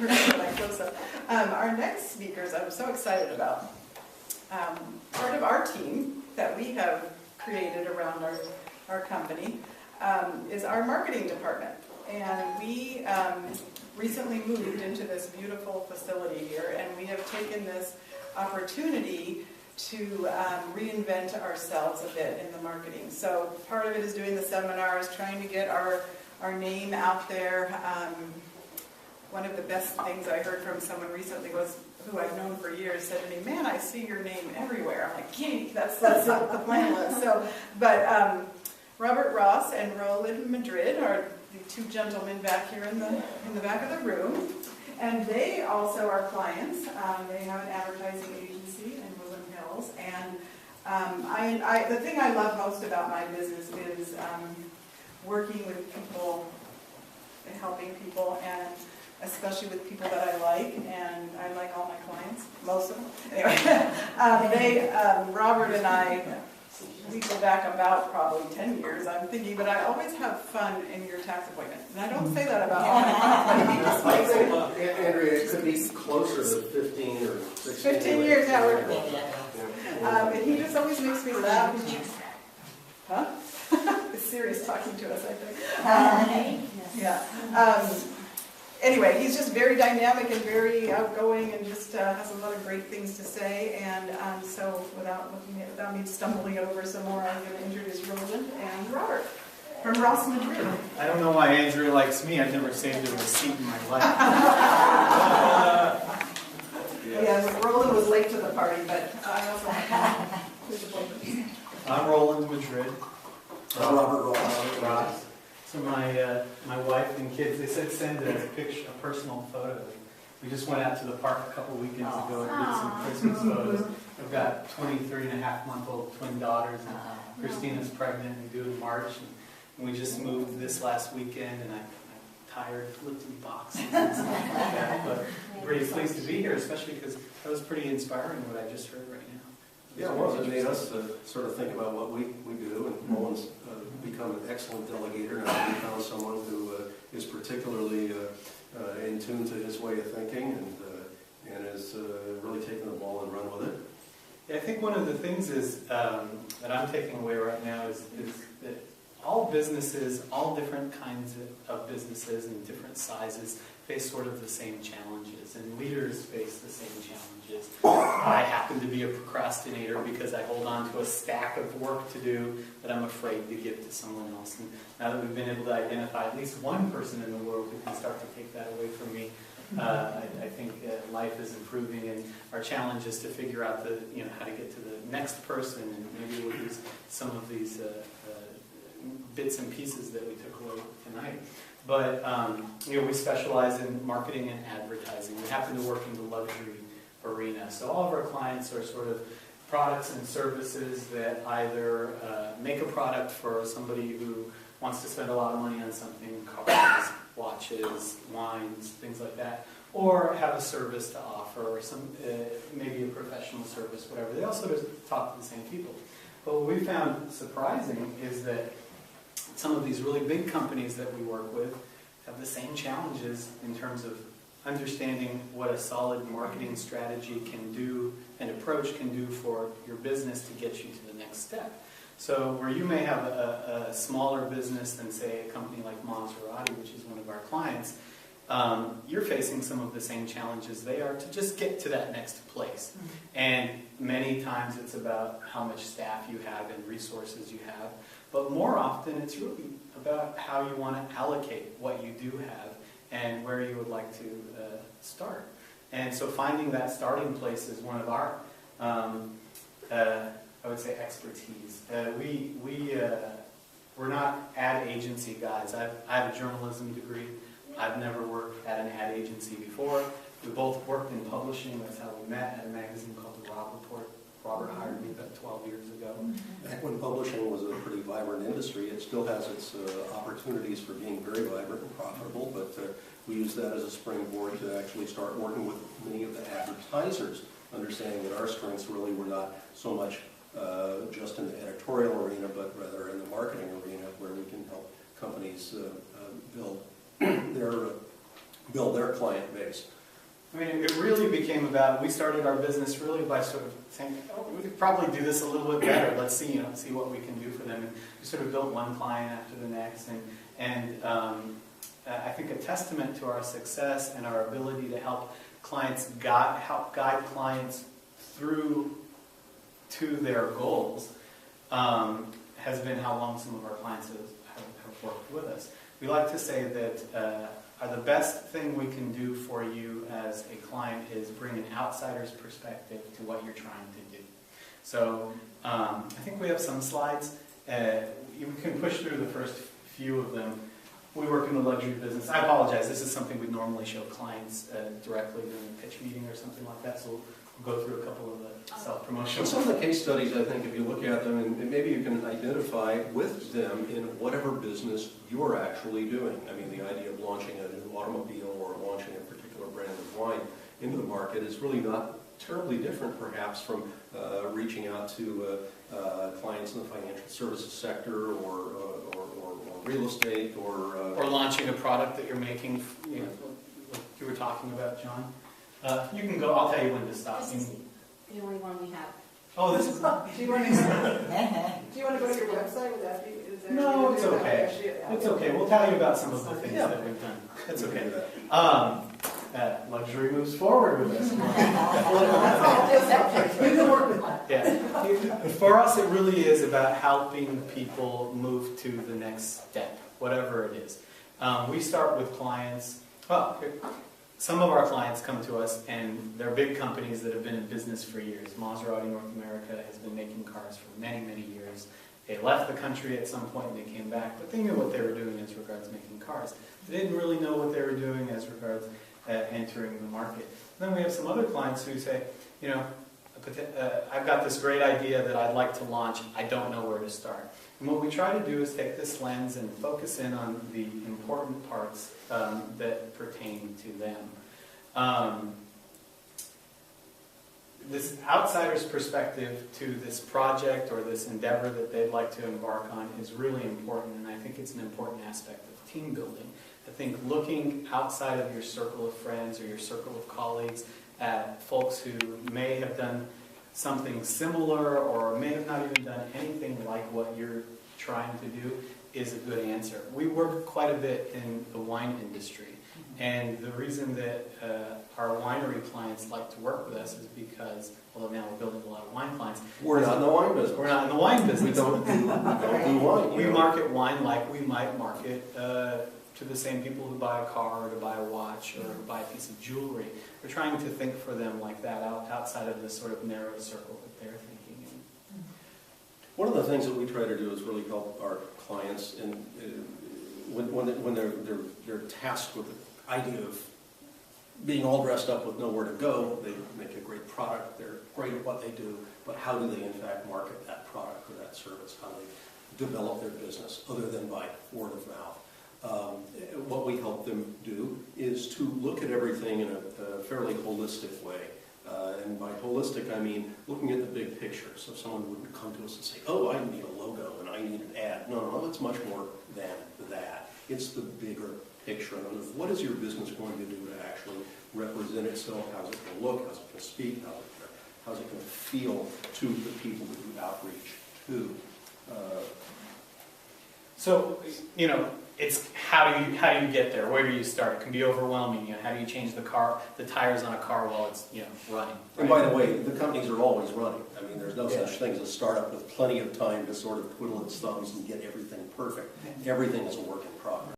my close-up. Our next speakers I'm so excited about. Part of our team that we have created around our company is our marketing department. And we recently moved into this beautiful facility here, and we have taken this opportunity to reinvent ourselves a bit in the marketing. So part of it is doing the seminars, trying to get our name out there. One of the best things I heard from someone recently was, who I've known for years, said to me, "Man, I see your name everywhere." I'm like, "Gee, that's what the plan was." So, but Robert Ross and Rolland Madrid are the two gentlemen back here in the back of the room, and they also are clients. They have an advertising agency in Woodland Hills, and the thing I love most about my business is working with people and helping people, and especially with people that I like, and I like all my clients, most of them. Anyway, Robert and I, we go back about probably 10 years, I'm thinking, but I always have fun in your tax appointment. And I don't say that about all my clients, but Andrea, it could be closer to 15 or 16. 15 years, yeah, and he just always makes me laugh. Huh? It's serious talking to us, I think. Yeah. Anyway, he's just very dynamic and very outgoing, and just has a lot of great things to say. And so, without me stumbling over some more, I'm going to introduce Rolland and Robert from Ross Madrid. I don't know why Andrea likes me. I've never saved a receipt in my life. Yeah, Rolland was late to the party, but I also I'm Rolland Madrid. I'm Robert Ross. So my wife and kids, they said send a picture, a personal photo. We just went out to the park a couple weekends ago and did some Christmas photos. I've got 23-and-a-half-month-old twin daughters, and Christina's pregnant and due in March. And we just moved this last weekend, and I'm tired of lifting boxes and stuff like that. But I'm pretty pleased to be here, especially because that was pretty inspiring what I just heard right now. Yeah, well, it made us sort of think about what we do, and Roland's become an excellent delegator. Now we found someone who is particularly in tune to his way of thinking, and has really taken the ball and run with it. Yeah, I think one of the things is that I'm taking away right now is that all businesses, all different kinds of businesses and different sizes face sort of the same challenges, and leaders face the same challenges. I happen to be a procrastinator because I hold on to a stack of work to do that I'm afraid to give to someone else. And now that we've been able to identify at least one person in the world who can start to take that away from me, I think life is improving, and our challenge is to figure out how to get to the next person, and maybe we'll use some of these bits and pieces that we took away tonight. But we specialize in marketing and advertising. We happen to work in the luxury arena. So all of our clients are sort of products and services that either make a product for somebody who wants to spend a lot of money on something, cars, watches, wines, things like that, or have a service to offer, or maybe a professional service, whatever. They all sort of talk to the same people. But what we found surprising is that some of these really big companies that we work with have the same challenges in terms of understanding what a solid marketing strategy can do, and approach can do for your business to get you to the next step. So where you may have a smaller business than, say, a company like Maserati, which is one of our clients, you're facing some of the same challenges they are to just get to that next place. And many times it's about how much staff you have and resources you have. But more often it's really about how you want to allocate what you do have and where you would like to start. And so finding that starting place is one of our, I would say, expertise. We're not ad agency guys. I have a journalism degree. I've never worked at an ad agency before. We both worked in publishing. That's how we met, at a magazine called The Rob Report. Robert hired me about 12 years ago. Back when publishing was a pretty vibrant industry, it still has its opportunities for being very vibrant and profitable, but we use that as a springboard to actually start working with many of the advertisers, understanding that our strengths really were not so much just in the editorial arena, but rather in the marketing arena, where we can help companies build their build their client base. I mean, it really became about, we started our business really by sort of saying, oh, we could probably do this a little bit better. Let's see, see what we can do for them. And we sort of built one client after the next. And I think a testament to our success and our ability to help clients help guide clients through to their goals has been how long some of our clients have worked with us. We like to say that the best thing we can do for you as a client is bring an outsider's perspective to what you're trying to do. So I think we have some slides. You can push through the first few of them. We work in the luxury business. I apologize, this is something we'd normally show clients directly during a pitch meeting or something like that, so we'll go through a couple of the self-promotion. Some of the case studies, I think, if you look at them, and maybe you can identify with them in whatever business you're actually doing. I mean, the idea of launching a new automobile or launching a particular brand of wine into the market is really not terribly different, perhaps, from reaching out to clients in the financial services sector or real estate or launching a product that you're making, like you were talking about, John. You can go, I'll tell you when to stop. This is the only one we have. Oh, this is... Do you want to go to your website? Would that be? Is there No, it's okay. It's okay. We'll tell you about some of the things that we've done. That's okay. Luxury moves forward with us. Yeah. For us, it really is about helping people move to the next step, whatever it is. We start with clients. Well, some of our clients come to us, and they're big companies that have been in business for years. Maserati North America has been making cars for many, many years. They left the country at some point and they came back, but they knew what they were doing as regards making cars. They didn't really know what they were doing as regards entering the market. And then we have some other clients who say, I've got this great idea that I'd like to launch. I don't know where to start. And what we try to do is take this lens and focus in on the important parts that pertain to them. This outsider's perspective to this project or this endeavor that they'd like to embark on is really important, and I think it's an important aspect of team building. I think looking outside of your circle of friends or your circle of colleagues at folks who may have done something similar or may have not even done anything like what you're trying to do is a good answer. We work quite a bit in the wine industry, and the reason that our winery clients like to work with us is because, although now we're building a lot of wine clients, We're not in the wine business. we're not in the wine business. We don't do wine. We market wine like we might market to the same people who buy a car or to buy a watch or to buy a piece of jewelry. We're trying to think for them like that, outside of this sort of narrow circle that they're thinking in. One of the things that we try to do is really help our clients in, when they're tasked with the idea of being all dressed up with nowhere to go. They make a great product, they're great at what they do, but how do they in fact market that product or that service? How do they develop their business other than by word of mouth? What we help them do is to look at everything in a fairly holistic way. And by holistic, I mean looking at the big picture. So someone wouldn't come to us and say, oh, I need a logo and I need an ad. No, it's much more than that. It's the bigger picture. In other words, what is your business going to do to actually represent itself? How's it going to look? How's it going to speak? How's it going to feel to the people that you outreach to? So, it's how do you get there? Where do you start? It can be overwhelming. How do you change the tires on a car while it's running? Right? And by the way, the companies are always running. I mean, there's no such thing as a startup with plenty of time to sort of twiddle its thumbs and get everything perfect. Everything is a work in progress.